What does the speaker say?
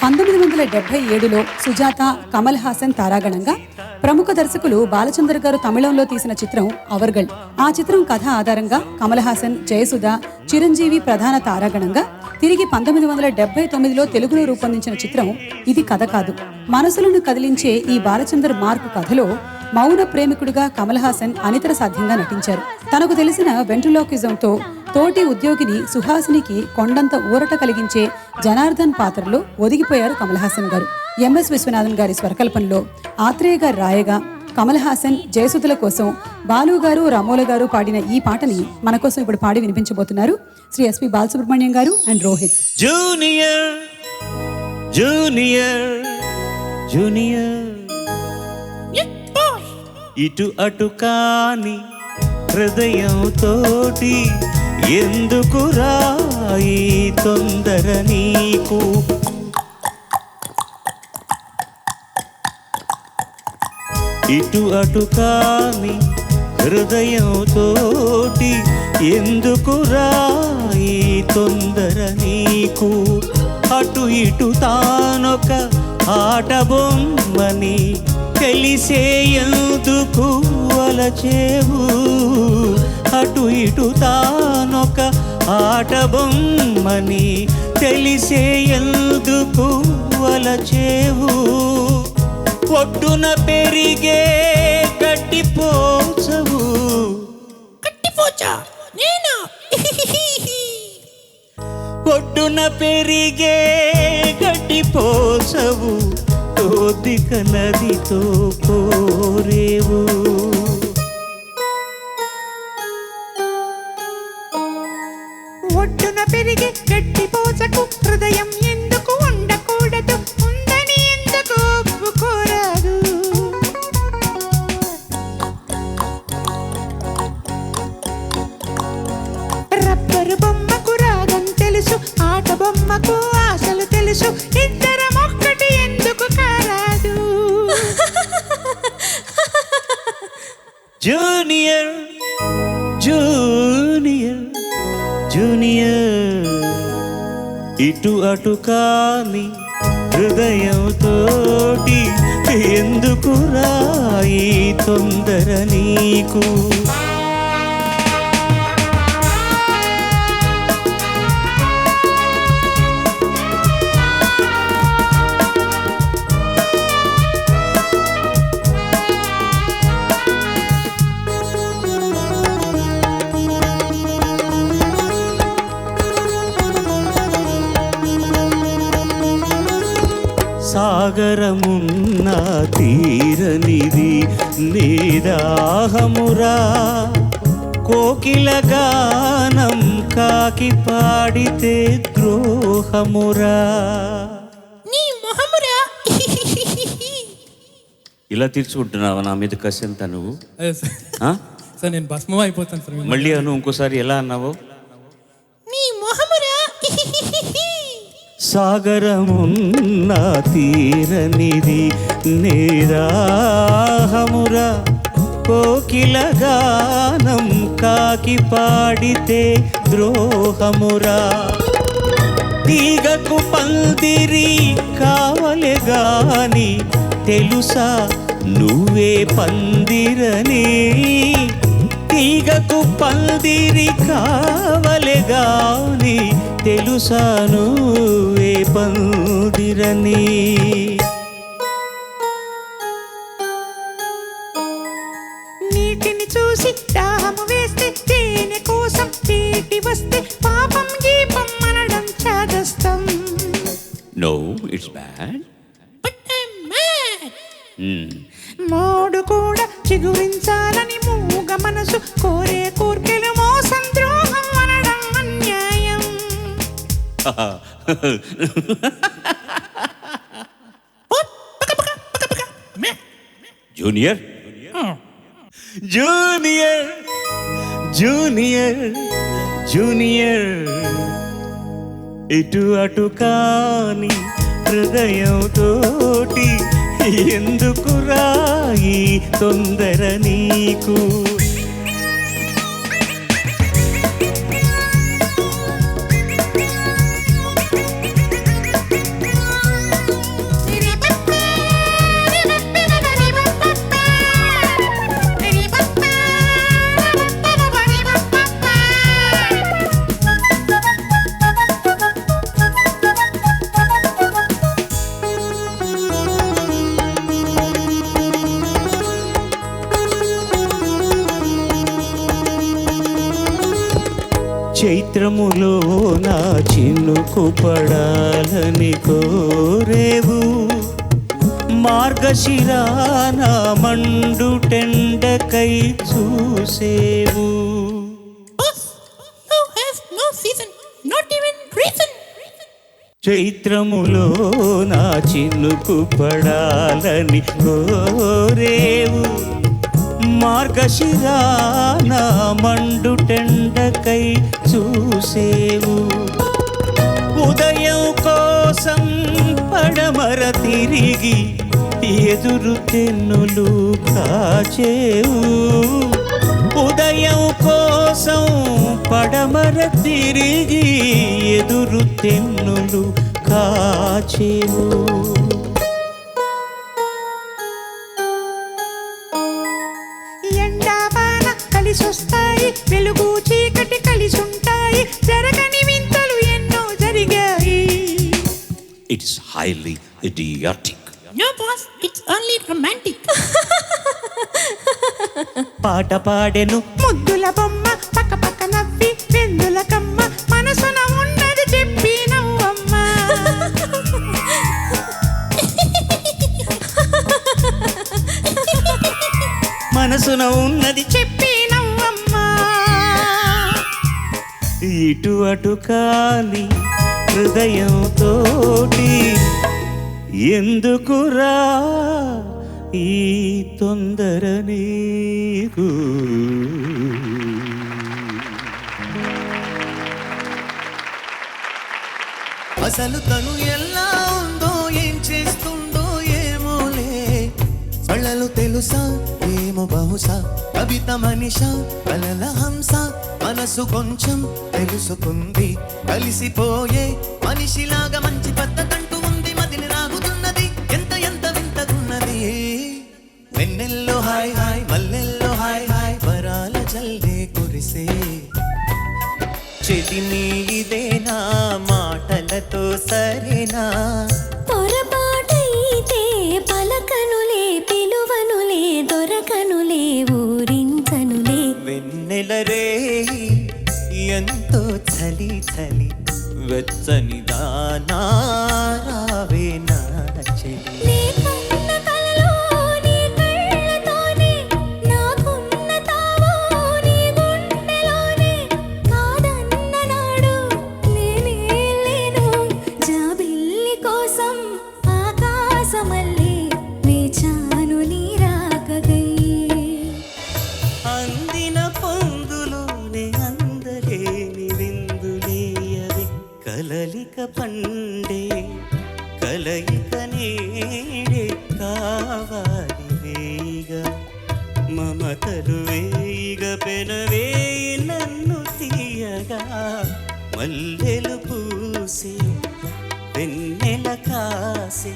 1977లో సుజాత, కమల్ హాసన్ తారాగణంగా ప్రముఖ దర్శకులు బాలచందర్ గారు తమిళంలో తీసిన చిత్రం అవర్గల్. ఆ చిత్రం కథ ఆధారంగా కమల్ హాసన్, జయసుధ, చిరంజీవి ప్రధాన తారాగణంగా తిరిగి 1979లో తెలుగులో రూపొందించిన చిత్రం ఇది కథ కాదు. మనసులను కదిలించే ఈ బాలచందర్ మార్క్ కథలో మౌన ప్రేమికుడిగా కమల్ హాసన్ అనితర సాధ్యంగా నటించారు. తనకు తెలిసిన వెంట్రులోకిజంతో తోటి ఉద్యోగిని సుహాసినికి కొండంత ఊరట కలిగించే జనార్దన్ పాత్రలో ఒదిగిపోయారు కమల్ హాసన్ గారు. ఎంఎస్ విశ్వనాథన్ గారి స్వరకల్పనలో ఆత్రేయ గారు రాయగా కమల్ హాసన్, జయసుధల కోసం బాలు గారు, రామోల గారు పాడిన ఈ పాటని మన కోసం ఇప్పుడు పాడి వినిపించబోతున్నారు శ్రీ ఎస్పి బాలసుబ్రహ్మణ్యం గారు and Rohit. Junior junior junior ఇటు అటు కాని హృదయం తోటి ఎందుకు రాయి తొందర నీకు, ఇటు అటు కాని హృదయం తోటి ఎందుకు రాయి తొందర నీకు, అటు ఇటు తానొక ఆట బొమ్మని తెలిసే ఎందుకు వలచేవు, అటు ఇటు తానొక ఆట బొమ్మని తెలిసే ఎందుకు వలచేవు, ఒడ్డున పెరిగే గట్టిపోచవు. గట్టిపోచా నేనా? ఒడ్డున పెరిగే గట్టిపోచవు, తోదిక నదితో కోరేవు. ఒడ్డున పెరిగి గట్టిపోచకు హృదయం ఎందుకు ఉండకూడదు, ఉందని ఎందుకు ఒప్పుకోరాదు. రబ్బరు బొమ్మకు రాగం తెలుసు, ఆట బొమ్మకు ఆశలు తెలుసు, ఇద్దరం ఒక్కటి ఎందుకు కారాదు. జూనియర్ జూనియర్ జూనియర్ ఇటు అటు కాని హృదయం తోటి ఎందుకు రాయి తొందర నీకు. సాగరమున్న తీరనిది నీదాహమురా, కోకిల గానం కాకి పాడితే ద్రోహమురా. నీ మొహమురా. ఇలా తీర్చుకుంటున్నావా నా మీద కసంత నువ్వు? సార్ నేను భస్మం అయిపోతాను సార్. మళ్ళీ అను ఇంకోసారి ఎలా అన్నావు? నీ మొహమురా. సాగరమున్న తీరనిది నీదాహమురా, కోకిల గానం కాకి పాడితే ద్రోహమురా. తీగకు పందిరి కావలె గాని తెలుసా నువ్వే పందిరని, తీగకు పందిరి కావలె గాని తెలుసా నువ్వే పందిరని. నీటిని చూసి దాహము వేస్తే తేనె కోసం తీటి వస్తే పాపం గీపం అనడం చాదస్తం. No, it's bad. But I'm mad. మూడు కూడా చిగురించాలని మూగ మనసు కోరే కోర్కెలు మోసం ద్రోహం అనడం అన్యాయం. జూనియర్ జూనియర్ జూనియర్ జూనియర్ ఇటు అటు కాని హృదయం తోటి ఎందుకు రాయి తొందర నీకు. చైత్రములో నా చినుకు పడాలని కోరేవు, మార్గశిరాన మండుటెండకై చూసేవు. చైత్రములో నా చినుకు పడాలని కోరేవు, మార్గశిరాన మండుటెండకై చూసేవు. ఉదయం కోసం పడమర తిరిగి ఎదురు తెన్నులు కాచేవు, ఉదయం కోసం పడమర తిరిగి ఎదురు తెన్నులు కాచేవు. ఎండావాన కలిసొస్తాయి, వెలుగు చీకటి కలిసుంటాయి, జరగని వింతలు ఎన్నో జరిగాయి. It's highly idiotic. No boss, it's only romantic. పాట పాడెను ముద్దుల బొమ్మ పక్క పక్క నవ్వి వెందుల కమ్మ, మనసున ఉన్నది చెప్పి నవ్వమ్మ. మనసున ఉన్నది చెప్పి నవ్వమ్మ. ఇటు అటు కాని హృదయంతోటి ఎందుకురా ఈ తొందర నీకు. అసలు తను ఎలా ఉందో ఏం చేస్తుందో ఏమోలే, కళ్ళలు తెలుసా ఏమో బహుశా, కవిత మనిష కలల హంస, మనసు కొంచెం తెలుసుకుంది, కలిసిపోయే మనిషిలాగా మంచి పద్ధతంటూ ఉంది, మదిని రాగుతున్నది ఎంత ఎంత వింతగున్నది. వెన్నెల్లో హాయ్ హాయ్ మల్లెల్లో హాయ్ హాయ్, వరాల జల్లే కురిసే చెలిని ఇదేనా, మాటలతో సరేనా, పొరపాటైతే పలకనులే పిలువనులే, దొరకనులే ఊరించనులే. వెన్నెల రే ఎంతో చలి చలి, వెచ్చని దానా రావే నా చెలి. నీకున్న కలలో నీ కళ్ళతోనే, నాకున్న తావో నీ గుండెలోనే, కాదన్న నాడు నేనే లేను, జాబిల్లి కోసం ఆకాశమల్లే వేచాను నీ రాకగై. అందిన పొందులోనే అందలేని విందులేయవి, కలలిక పండే కలయిక నేడే కావాలి వేయిగా, మమతలు వేయిగ పెనవేయి నన్ను తీయగా, మల్లెలు పూసే వెన్నెల కాసే